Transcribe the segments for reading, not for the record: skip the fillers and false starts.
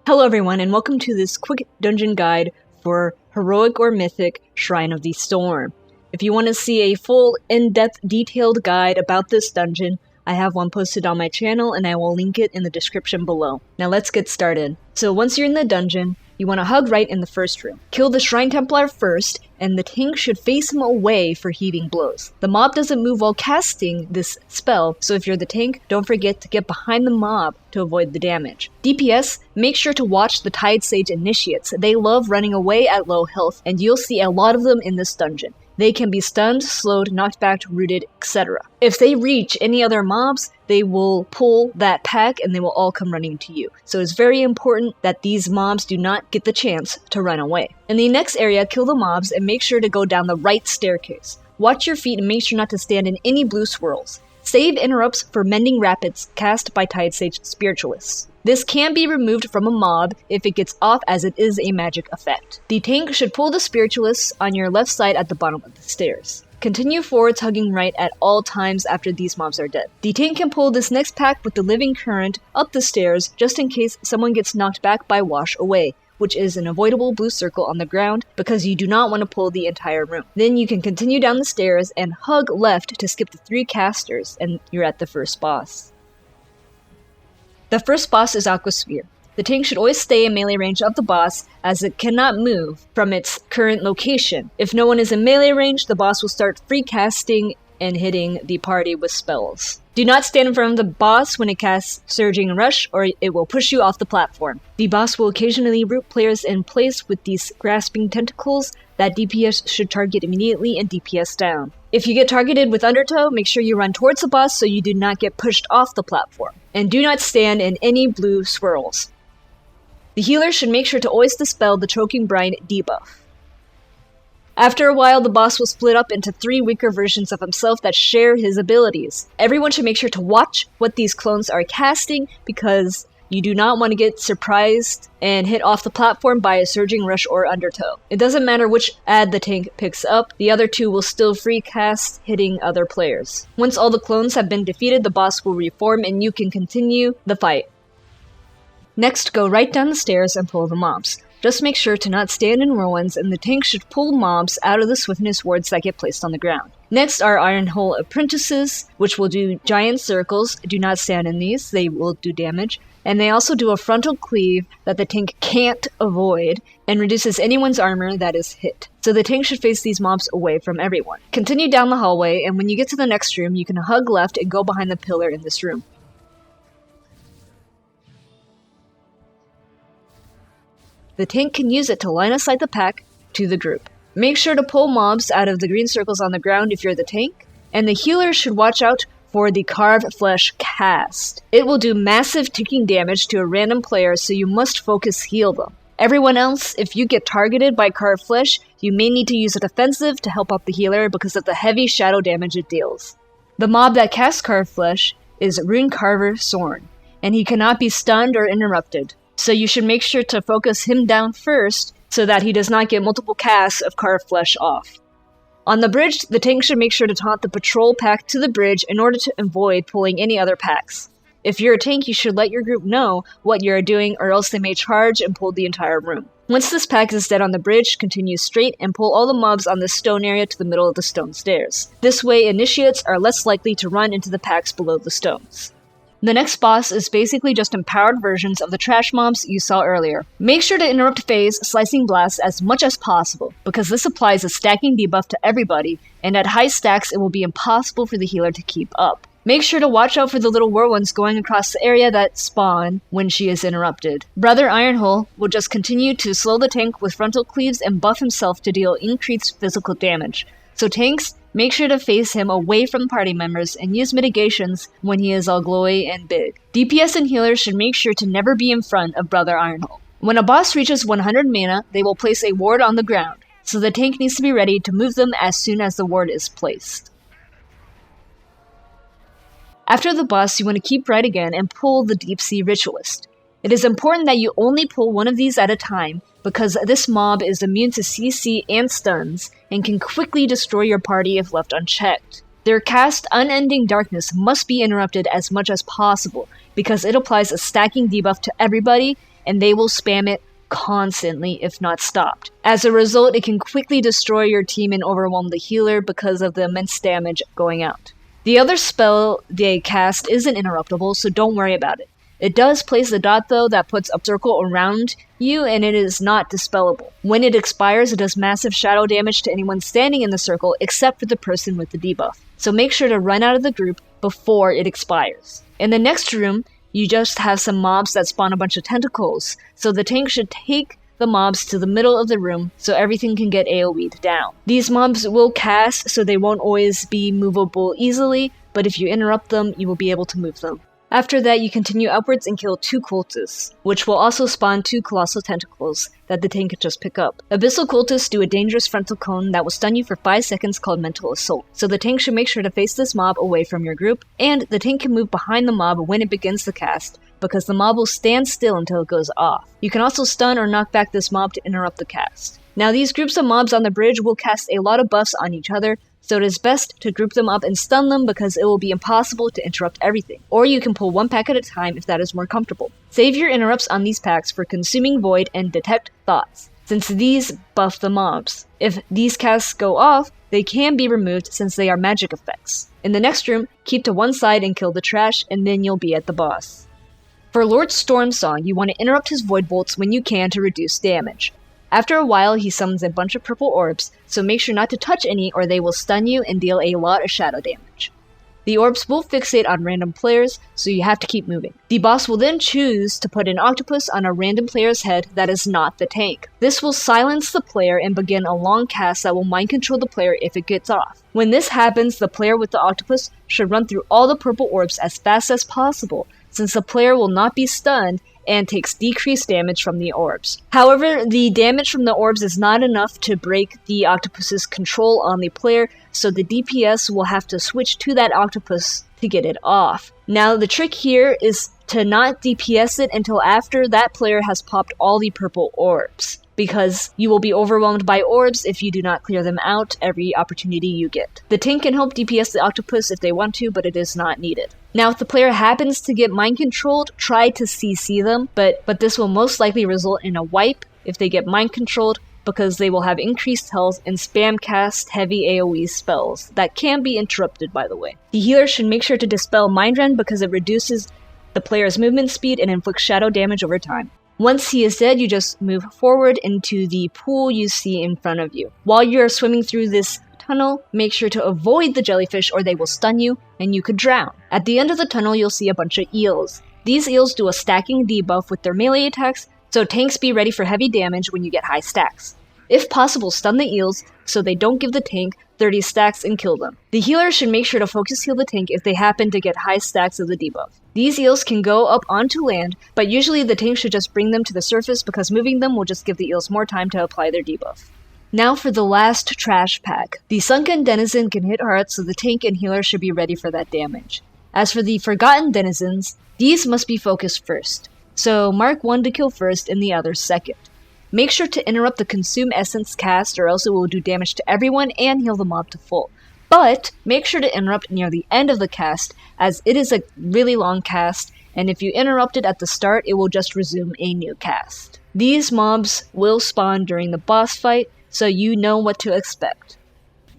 Hello everyone, and welcome to this quick dungeon guide for Heroic or Mythic Shrine of the Storm. If you want to see a full, in-depth, detailed guide about this dungeon, I have one posted on my channel and I will link it in the description below. Now let's get started. So once you're in the dungeon, you want to hug right in the first room. Kill the Shrine Templar first, and the tank should face him away for heaving blows. The mob doesn't move while casting this spell, so if you're the tank, don't forget to get behind the mob to avoid the damage. DPS, make sure to watch the Tide Sage Initiates. They love running away at low health, and you'll see a lot of them in this dungeon. They can be stunned, slowed, knocked back, rooted, etc. If they reach any other mobs, they will pull that pack and they will all come running to you. So it's very important that these mobs do not get the chance to run away. In the next area, kill the mobs and make sure to go down the right staircase. Watch your feet and make sure not to stand in any blue swirls. Save interrupts for Mending Rapids cast by Tide Sage Spiritualists. This can be removed from a mob if it gets off, as it is a magic effect. The tank should pull the Spiritualists on your left side at the bottom of the stairs. Continue forwards hugging right at all times after these mobs are dead. The tank can pull this next pack with the Living Current up the stairs just in case someone gets knocked back by Wash Away, which is an avoidable blue circle on the ground because you do not want to pull the entire room. Then you can continue down the stairs and hug left to skip the 3 casters, and you're at the first boss. The first boss is Aqua Sphere. The tank should always stay in melee range of the boss, as it cannot move from its current location. If no one is in melee range, the boss will start free casting and hitting the party with spells. Do not stand in front of the boss when it casts Surging Rush, or it will push you off the platform. The boss will occasionally root players in place with these grasping tentacles that DPS should target immediately and DPS down. If you get targeted with Undertow, make sure you run towards the boss so you do not get pushed off the platform. And do not stand in any blue swirls. The healer should make sure to always dispel the Choking Brine debuff. After a while, the boss will split up into 3 weaker versions of himself that share his abilities. Everyone should make sure to watch what these clones are casting, because you do not want to get surprised and hit off the platform by a Surging Rush or Undertow. It doesn't matter which ad the tank picks up, the other 2 will still free cast, hitting other players. Once all the clones have been defeated, the boss will reform and you can continue the fight. Next, go right down the stairs and pull the mobs. Just make sure to not stand in whirlwinds, and the tank should pull mobs out of the swiftness wards that get placed on the ground. Next are Iron Hole Apprentices, which will do giant circles. Do not stand in these, they will do damage. And they also do a frontal cleave that the tank can't avoid, and reduces anyone's armor that is hit. So the tank should face these mobs away from everyone. Continue down the hallway, and when you get to the next room, you can hug left and go behind the pillar in this room. The tank can use it to line aside the pack to the group. Make sure to pull mobs out of the green circles on the ground if you're the tank, and the healer should watch out for the Carved Flesh cast. It will do massive ticking damage to a random player, so you must focus heal them. Everyone else, if you get targeted by Carved Flesh, you may need to use a defensive to help out the healer because of the heavy shadow damage it deals. The mob that casts Carved Flesh is Rune Carver Sorn, and he cannot be stunned or interrupted. So you should make sure to focus him down first so that he does not get multiple casts of Carved Flesh off. On the bridge, the tank should make sure to taunt the patrol pack to the bridge in order to avoid pulling any other packs. If you're a tank, you should let your group know what you're doing, or else they may charge and pull the entire room. Once this pack is dead on the bridge, continue straight and pull all the mobs on the stone area to the middle of the stone stairs. This way, initiates are less likely to run into the packs below the stones. The next boss is basically just empowered versions of the trash mobs you saw earlier. Make sure to interrupt phase Slicing Blast as much as possible, because this applies a stacking debuff to everybody, and at high stacks it will be impossible for the healer to keep up. Make sure to watch out for the little whirlwinds going across the area that spawn when she is interrupted. Brother Ironhole will just continue to slow the tank with frontal cleaves and buff himself to deal increased physical damage. So tanks, make sure to face him away from party members and use mitigations when he is all glowy and big. DPS and healers should make sure to never be in front of Brother Ironhole. When a boss reaches 100 mana, they will place a ward on the ground, so the tank needs to be ready to move them as soon as the ward is placed. After the boss, you want to keep right again and pull the Deep Sea Ritualist. It is important that you only pull one of these at a time, because this mob is immune to CC and stuns, and can quickly destroy your party if left unchecked. Their cast Unending Darkness must be interrupted as much as possible, because it applies a stacking debuff to everybody, and they will spam it constantly if not stopped. As a result, it can quickly destroy your team and overwhelm the healer because of the immense damage going out. The other spell they cast isn't interruptible, so don't worry about it. It does place a dot though that puts a circle around you, and it is not dispellable. When it expires, it does massive shadow damage to anyone standing in the circle except for the person with the debuff. So make sure to run out of the group before it expires. In the next room, you just have some mobs that spawn a bunch of tentacles, so the tank should take the mobs to the middle of the room so everything can get AoE'd down. These mobs will cast, so they won't always be movable easily, but if you interrupt them, you will be able to move them. After that, you continue upwards and kill 2 cultists, which will also spawn 2 colossal tentacles that the tank can just pick up. Abyssal cultists do a dangerous frontal cone that will stun you for 5 seconds called Mental Assault, so the tank should make sure to face this mob away from your group, and the tank can move behind the mob when it begins the cast, because the mob will stand still until it goes off. You can also stun or knock back this mob to interrupt the cast. Now these groups of mobs on the bridge will cast a lot of buffs on each other, so it is best to group them up and stun them because it will be impossible to interrupt everything. Or you can pull one pack at a time if that is more comfortable. Save your interrupts on these packs for Consuming Void and Detect Thoughts, since these buff the mobs. If these casts go off, they can be removed since they are magic effects. In the next room, keep to one side and kill the trash, and then you'll be at the boss. For Lord Stormsong, you want to interrupt his Void Bolts when you can to reduce damage. After a while, he summons a bunch of purple orbs, so make sure not to touch any or they will stun you and deal a lot of shadow damage. The orbs will fixate on random players, so you have to keep moving. The boss will then choose to put an octopus on a random player's head that is not the tank. This will silence the player and begin a long cast that will mind control the player if it gets off. When this happens, the player with the octopus should run through all the purple orbs as fast as possible, since the player will not be stunned and takes decreased damage from the orbs. However, the damage from the orbs is not enough to break the octopus's control on the player, so the DPS will have to switch to that octopus to get it off. Now, the trick here is to not DPS it until after that player has popped all the purple orbs, because you will be overwhelmed by orbs if you do not clear them out every opportunity you get. The tank can help DPS the octopus if they want to, but it is not needed. Now, if the player happens to get mind controlled, try to CC them, but this will most likely result in a wipe if they get mind controlled, because they will have increased health and spam cast heavy AoE spells that can be interrupted, by the way. The healer should make sure to dispel Mind Rend because it reduces the player's movement speed and inflicts shadow damage over time. Once he is dead, you just move forward into the pool you see in front of you. While you are swimming through this tunnel, make sure to avoid the jellyfish or they will stun you and you could drown. At the end of the tunnel, you'll see a bunch of eels. These eels do a stacking debuff with their melee attacks, so tanks be ready for heavy damage when you get high stacks. If possible, stun the eels so they don't give the tank 30 stacks and kill them. The healer should make sure to focus heal the tank if they happen to get high stacks of the debuff. These eels can go up onto land, but usually the tank should just bring them to the surface because moving them will just give the eels more time to apply their debuff. Now for the last trash pack. The Sunken Denizen can hit hard, so the tank and healer should be ready for that damage. As for the Forgotten Denizens, these must be focused first, so mark one to kill first and the other second. Make sure to interrupt the Consume Essence cast or else it will do damage to everyone and heal the mob to full. But make sure to interrupt near the end of the cast, as it is a really long cast, and if you interrupt it at the start, it will just resume a new cast. These mobs will spawn during the boss fight, so you know what to expect.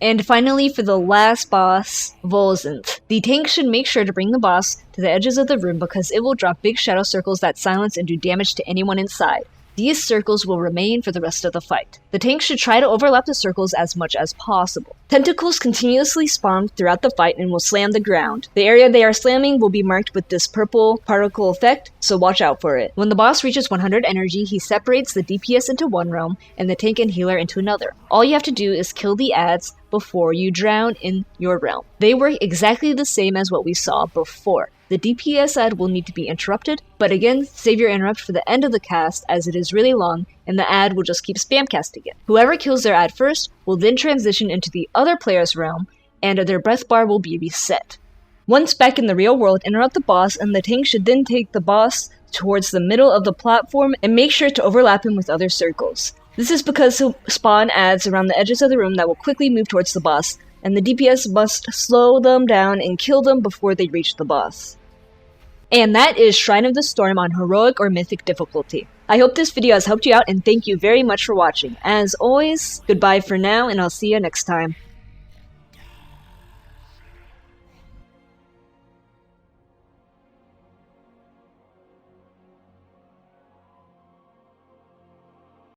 And finally, for the last boss, Volzant. The tank should make sure to bring the boss to the edges of the room because it will drop big shadow circles that silence and do damage to anyone inside. These circles will remain for the rest of the fight. The tank should try to overlap the circles as much as possible. Tentacles continuously spawn throughout the fight and will slam the ground. The area they are slamming will be marked with this purple particle effect, so watch out for it. When the boss reaches 100 energy, he separates the DPS into one realm and the tank and healer into another. All you have to do is kill the adds before you drown in your realm. They work exactly the same as what we saw before. The DPS ad will need to be interrupted, but again, save your interrupt for the end of the cast as it is really long and the ad will just keep spam casting it. Whoever kills their ad first will then transition into the other player's realm and their breath bar will be reset. Once back in the real world, interrupt the boss and the tank should then take the boss towards the middle of the platform and make sure to overlap him with other circles. This is because he'll spawn ads around the edges of the room that will quickly move towards the boss, and the DPS must slow them down and kill them before they reach the boss. And that is Shrine of the Storm on Heroic or Mythic difficulty. I hope this video has helped you out, and thank you very much for watching. As always, goodbye for now, and I'll see you next time.